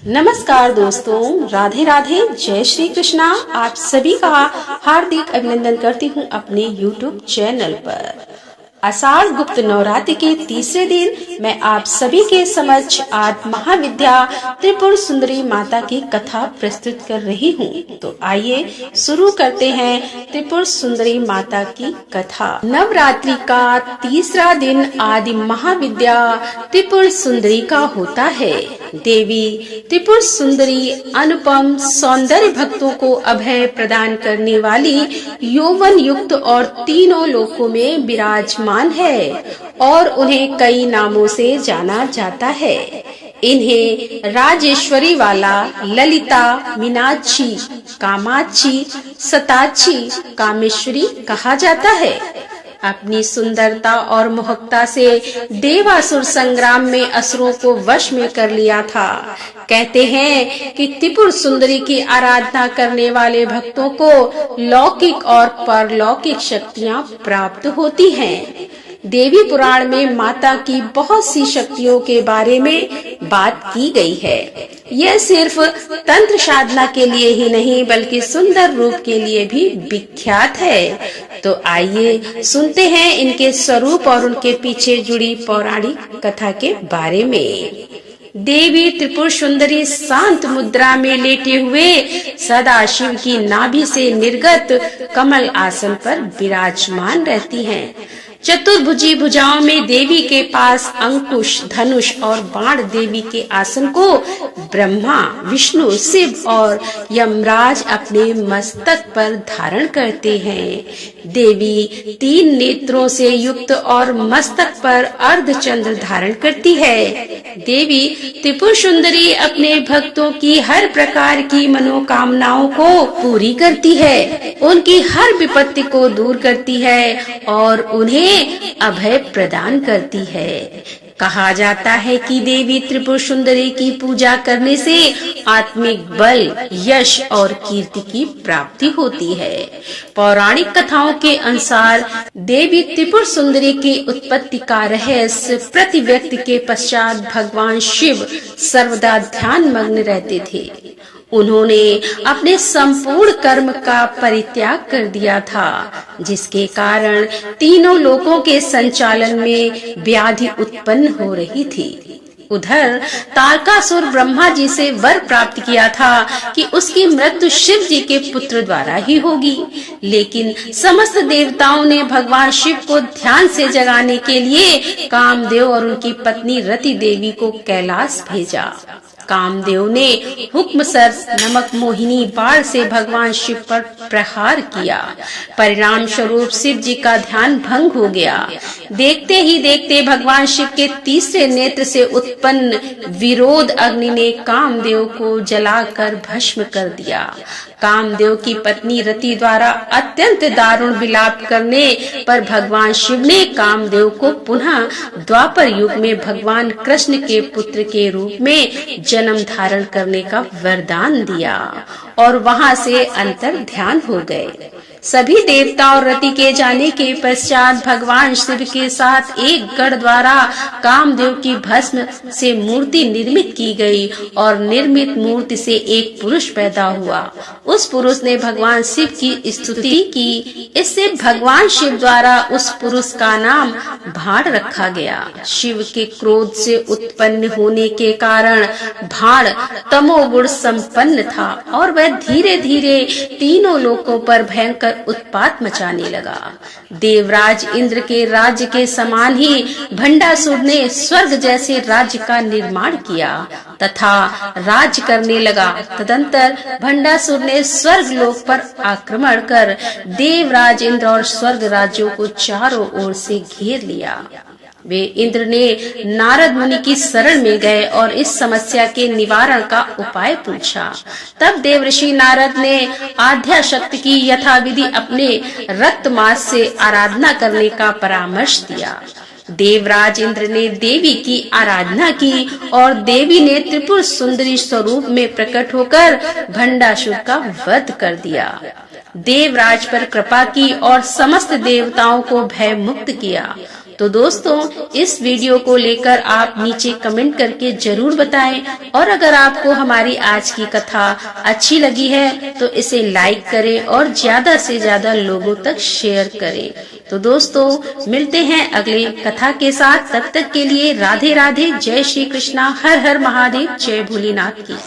नमस्कार दोस्तों, राधे राधे, जय श्री कृष्णा। आप सभी का हार्दिक अभिनंदन करती हूँ अपने YouTube चैनल पर। आषाढ़ गुप्त नवरात्रि के तीसरे दिन मैं आप सभी के समक्ष आज महाविद्या त्रिपुर सुंदरी माता की कथा प्रस्तुत कर रही हूँ। तो आइए शुरू करते हैं त्रिपुर सुंदरी माता की कथा। नवरात्रि का तीसरा दिन आदि महाविद्या त्रिपुर सुंदरी का होता है। देवी त्रिपुर सुंदरी अनुपम सौंदर्य भक्तों को अभय प्रदान करने वाली यौवन युक्त और तीनों लोकों में विराजमान है और उन्हें कई नामों से जाना जाता है। इन्हें राजेश्वरी वाला, ललिता, मीनाक्षी, कामाक्षी, सताक्षी, कामेश्वरी कहा जाता है। अपनी सुंदरता और मोहकता से देवासुर संग्राम में असुरों को वश में कर लिया था। कहते हैं कि त्रिपुर सुंदरी की आराधना करने वाले भक्तों को लौकिक और परलौकिक शक्तियां प्राप्त होती हैं। देवी पुराण में माता की बहुत सी शक्तियों के बारे में बात की गई है। यह सिर्फ तंत्र साधना के लिए ही नहीं बल्कि सुंदर रूप के लिए भी विख्यात है। तो आइए सुनते हैं इनके स्वरूप और उनके पीछे जुड़ी पौराणिक कथा के बारे में। देवी त्रिपुर सुंदरी शांत मुद्रा में लेटे हुए सदा शिव की नाभि से निर्गत कमल आसन पर विराजमान रहती हैं। चतुर्भुजी भुजाओं में देवी के पास अंकुश, धनुष और बाण देवी के आसन को ब्रह्मा, विष्णु, शिव और यमराज अपने मस्तक पर धारण करते हैं। देवी 3 नेत्रों से युक्त और मस्तक पर अर्धचंद्र धारण करती है। देवी त्रिपुर सुंदरी अपने भक्तों की हर प्रकार की मनोकामनाओं को पूरी करती है, उनकी हर विपत्ति को दूर करती है और उन्हें अभय प्रदान करती है। कहा जाता है कि देवी त्रिपुर सुंदरी की पूजा करने से आत्मिक बल, यश और कीर्ति की प्राप्ति होती है। पौराणिक कथाओं के अनुसार देवी त्रिपुर सुंदरी की उत्पत्ति का रहस्य प्रति व्यक्ति के पश्चात भगवान शिव सर्वदा ध्यान मग्न रहते थे। उन्होंने अपने संपूर्ण कर्म का परित्याग कर दिया था, जिसके कारण तीनों लोकों के संचालन में व्याधि उत्पन्न हो रही थी। उधर तारकासुर ब्रह्मा जी से वर प्राप्त किया था कि उसकी मृत्यु शिव जी के पुत्र द्वारा ही होगी, लेकिन समस्त देवताओं ने भगवान शिव को ध्यान से जगाने के लिए कामदेव और उनकी पत्नी रति देवी को कैलाश भेजा। कामदेव ने हुक्म सर नमक मोहिनी बाण से भगवान शिव पर प्रहार किया। परिणाम स्वरूप शिव जी का ध्यान भंग हो गया। देखते ही देखते भगवान शिव के तीसरे नेत्र से उत्पन्न विरोध अग्नि ने कामदेव को जलाकर भस्म कर दिया। कामदेव की पत्नी रति द्वारा अत्यंत दारुण विलाप करने पर भगवान शिव ने कामदेव को पुनः द्वापर युग में भगवान कृष्ण के पुत्र के रूप में जन्म धारण करने का वरदान दिया और वहां से अंतर ध्यान हो गए। सभी देवता और रति के जाने के पश्चात भगवान शिव के साथ एक गढ़ द्वारा कामदेव की भस्म से मूर्ति निर्मित की गई और निर्मित मूर्ति से एक पुरुष पैदा हुआ। उस पुरुष ने भगवान शिव की स्तुति की। इससे भगवान शिव द्वारा उस पुरुष का नाम भाड़ रखा गया। शिव के क्रोध से उत्पन्न होने के कारण भाड़ तमोगुण संपन्न था और वह धीरे धीरे तीनों लोकों पर भयंकर उत्पात मचाने लगा। देवराज इंद्र के राज्य के समान ही भंडासुर ने स्वर्ग जैसे राज्य का निर्माण किया तथा राज करने लगा। तदंतर भंडासुर ने स्वर्ग लोक पर आक्रमण कर देवराज इंद्र और स्वर्ग राज्यों को चारों ओर से घेर लिया। वे इंद्र ने नारद मुनि की शरण में गए और इस समस्या के निवारण का उपाय पूछा। तब देवर्षि नारद ने आद्या शक्ति की यथाविधि अपने रक्त मांस से आराधना करने का परामर्श दिया। देवराज इंद्र ने देवी की आराधना की और देवी ने त्रिपुर सुंदरी स्वरूप में प्रकट होकर भंडासुर का वध कर दिया। देवराज पर कृपा की और समस्त देवताओं को भय मुक्त किया। तो दोस्तों इस वीडियो को लेकर आप नीचे कमेंट करके जरूर बताएं और अगर आपको हमारी आज की कथा अच्छी लगी है तो इसे लाइक करें और ज्यादा से ज्यादा लोगों तक शेयर करें। तो दोस्तों मिलते हैं अगले कथा के साथ, तब तक के लिए राधे राधे, जय श्री कृष्णा, हर हर महादेव, जय भोलेनाथ की।